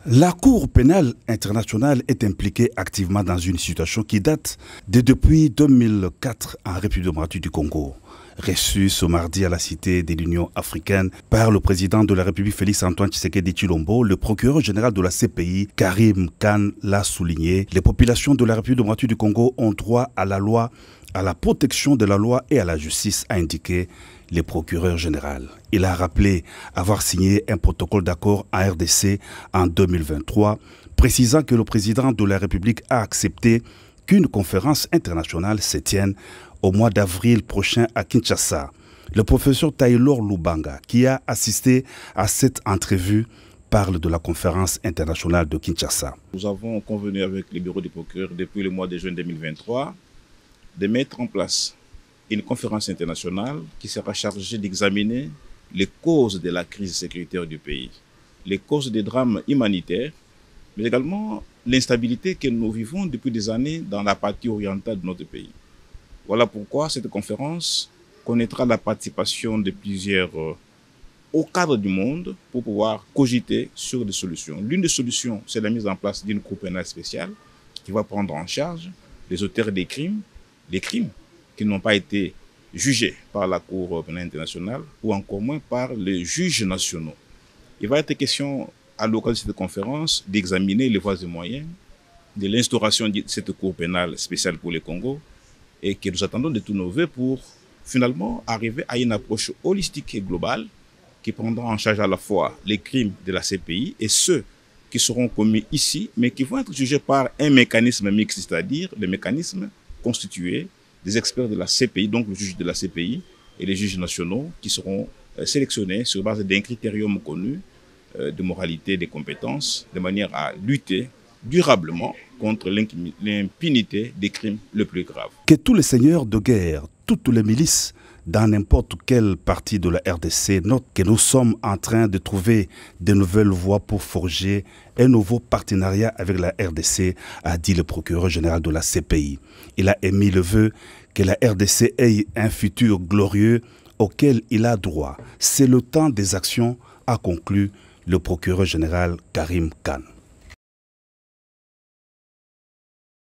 La Cour pénale internationale est impliquée activement dans une situation qui date de depuis 2004 en République démocratique du Congo. Reçu ce mardi à la Cité de l'Union africaine par le président de la République Félix-Antoine Tshisekedi Tshilombo, le procureur général de la CPI, Karim Khan, l'a souligné. Les populations de la République démocratique du Congo ont droit à la loi, à la protection de la loi et à la justice, a indiqué le procureur général. Il a rappelé avoir signé un protocole d'accord en RDC en 2023, précisant que le président de la République a accepté qu'une conférence internationale se tienne au mois d'avril prochain à Kinshasa. Le professeur Taylor Lubanga, qui a assisté à cette entrevue, parle de la conférence internationale de Kinshasa. Nous avons convenu avec le bureau du procureur depuis le mois de juin 2023 de mettre en place une conférence internationale qui sera chargée d'examiner les causes de la crise sécuritaire du pays, les causes des drames humanitaires, mais également l'instabilité que nous vivons depuis des années dans la partie orientale de notre pays. Voilà pourquoi cette conférence connaîtra la participation de plusieurs hauts cadres du monde pour pouvoir cogiter sur des solutions. L'une des solutions, c'est la mise en place d'une cour pénale spéciale qui va prendre en charge les auteurs des crimes, les crimes qui n'ont pas été jugés par la Cour pénale internationale ou encore moins par les juges nationaux. Il va être question à l'occasion de cette conférence d'examiner les voies et moyens de l'instauration de cette Cour pénale spéciale pour le Congo et que nous attendons de tous nos vœux pour finalement arriver à une approche holistique et globale qui prendra en charge à la fois les crimes de la CPI et ceux qui seront commis ici, mais qui vont être jugés par un mécanisme mixte, c'est-à-dire le mécanisme constitué des experts de la CPI, donc le juge de la CPI et les juges nationaux qui seront sélectionnés sur base d'un critérium connu de moralité, des compétences, de manière à lutter durablement contre l'impunité des crimes les plus graves. Que tous les seigneurs de guerre, toutes les milices, dans n'importe quelle partie de la RDC, notent que nous sommes en train de trouver de nouvelles voies pour forger un nouveau partenariat avec la RDC, a dit le procureur général de la CPI. Il a émis le vœu que la RDC ait un futur glorieux auquel il a droit. C'est le temps des actions, a conclu le procureur général Karim Khan.